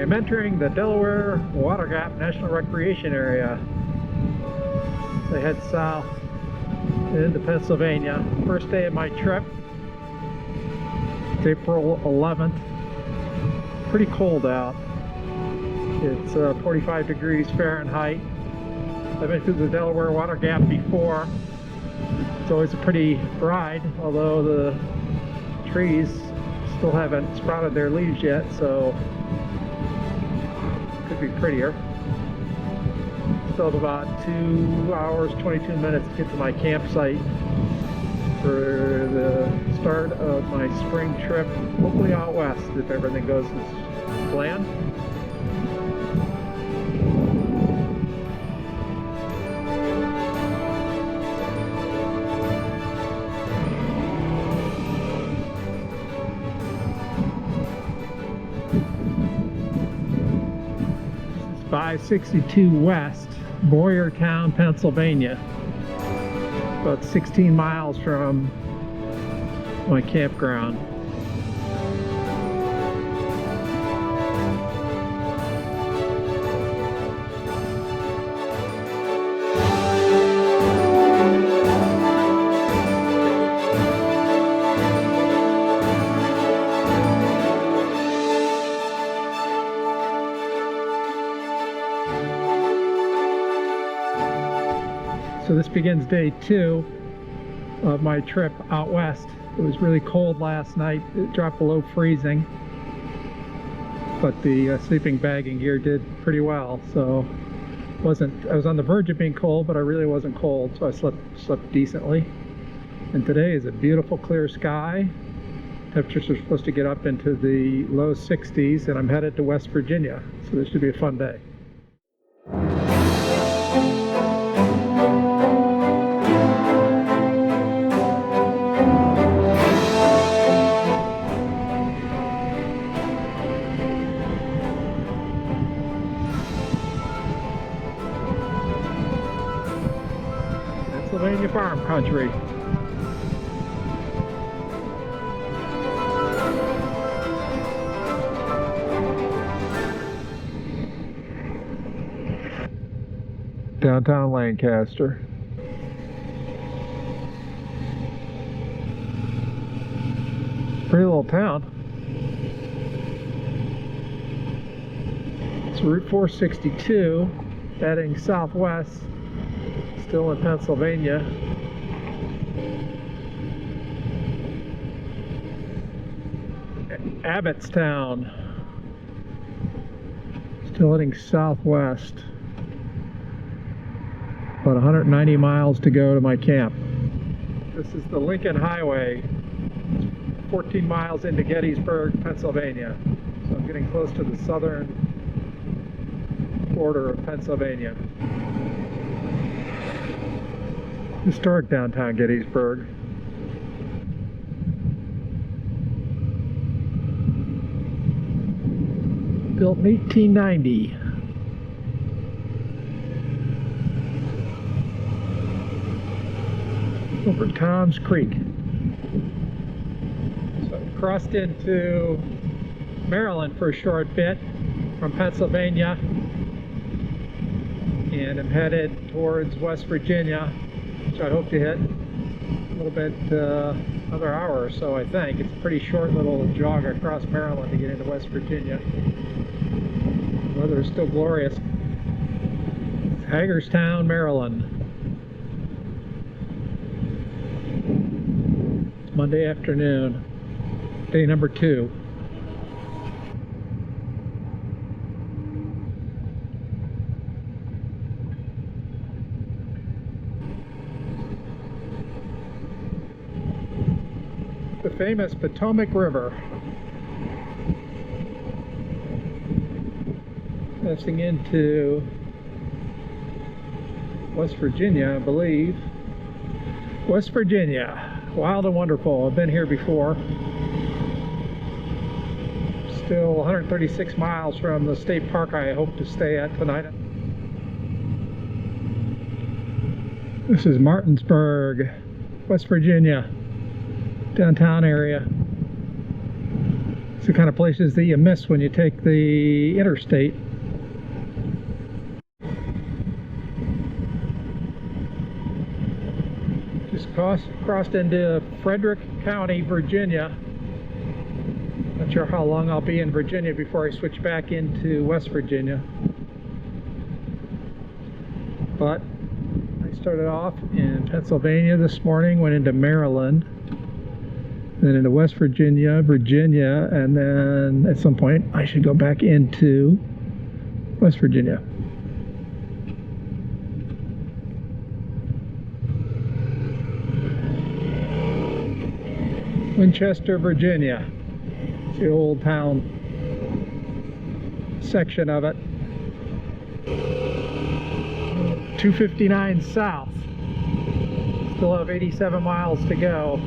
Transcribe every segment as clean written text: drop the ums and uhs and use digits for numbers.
I'm entering the Delaware Water Gap National Recreation Area. So I head south into Pennsylvania. First day of my trip. It's April 11th. Pretty cold out. It's 45 degrees Fahrenheit. I've been through the Delaware Water Gap before. It's always a pretty ride, although the trees still haven't sprouted their leaves yet, so it could be prettier. Still have about 2 hours, 22 minutes to get to my campsite for the start of my spring trip, hopefully out west if everything goes as planned. This is 562 West, Boyertown, Pennsylvania. About 16 miles from my campground. So this begins day 2 of my trip out west. It was really cold last night. It dropped below freezing, but the sleeping bagging gear did pretty well. So I was on the verge of being cold, but I really wasn't cold, so I slept decently. And today is a beautiful clear sky. Temperatures are supposed to get up into the low 60s, and I'm headed to West Virginia, so this should be a fun day. Pennsylvania farm country. Downtown Lancaster. Pretty little town. It's Route 462 heading southwest. Still in Pennsylvania. Abbottstown. Still heading southwest. About 190 miles to go to my camp. This is the Lincoln Highway. 14 miles into Gettysburg, Pennsylvania. So I'm getting close to the southern border of Pennsylvania. Historic downtown Gettysburg. Built in 1890. Over Tom's Creek. So I crossed into Maryland for a short bit from Pennsylvania, and I'm headed towards West Virginia, which I hope to hit a little bit, another hour or so, I think. It's a pretty short little jog across Maryland to get into West Virginia. The weather is still glorious. It's Hagerstown, Maryland. It's Monday afternoon, day number 2. The famous Potomac River. Passing into West Virginia, I believe. West Virginia, wild and wonderful. I've been here before. Still 136 miles from the state park I hope to stay at tonight. This is Martinsburg, West Virginia. Downtown area. It's the kind of places that you miss when you take the interstate. Just crossed into Frederick County, Virginia. Not sure how long I'll be in Virginia before I switch back into West Virginia. But I started off in Pennsylvania this morning, went into Maryland, then into West Virginia, and then at some point I should go back into West Virginia. Winchester, Virginia. It's the old town section of it. 259 south. Still have 87 miles to go.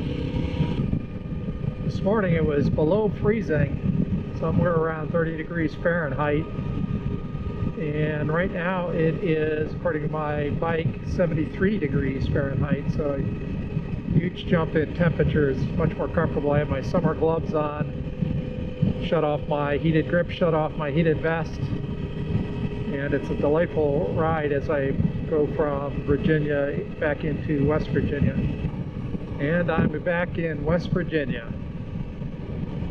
This morning it was below freezing, somewhere around 30 degrees Fahrenheit. And right now it is, according to my bike, 73 degrees Fahrenheit. So a huge jump in temperatures, much more comfortable. I have my summer gloves on, shut off my heated grip, shut off my heated vest. And it's a delightful ride as I go from Virginia back into West Virginia. And I'm back in West Virginia.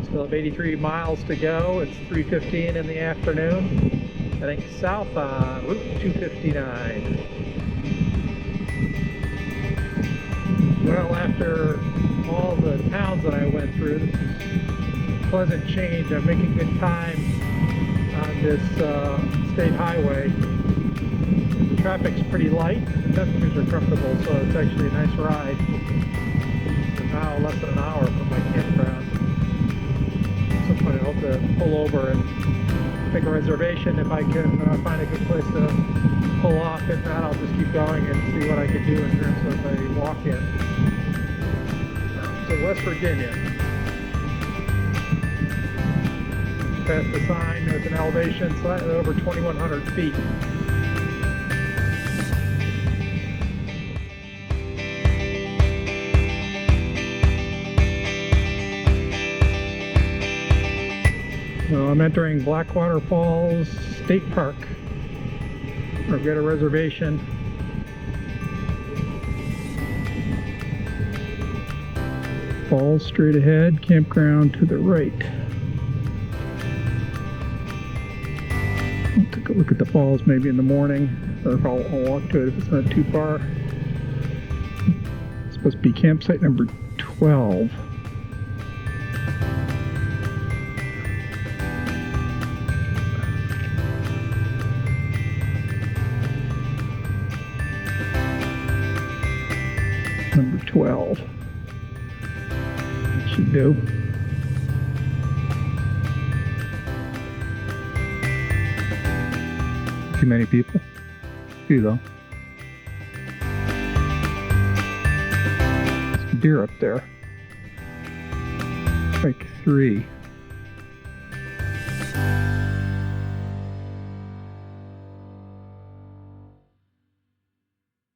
Still have 83 miles to go. It's 3:15 in the afternoon. Heading south on Route 259. Well, after all the towns that I went through, this is a pleasant change. I'm making good time on this state highway. The traffic's pretty light, the temperatures are comfortable, so it's actually a nice ride. I'm now less than an hour from my campground. At some point I hope to pull over and make a reservation if I can find a good place to pull off. If not, I'll just keep going and see what I can do in terms of a walk-in. So West Virginia. Past the sign, there's an elevation slightly over 2,100 feet. So I'm entering Blackwater Falls State Park. I've got a reservation. Falls straight ahead, campground to the right. I'll take a look at the falls maybe in the morning, or if I'll walk to it if it's not too far. It's supposed to be campsite number 12. Number 12. That should do. Too many people? Few though. There's a deer up there. Like 3.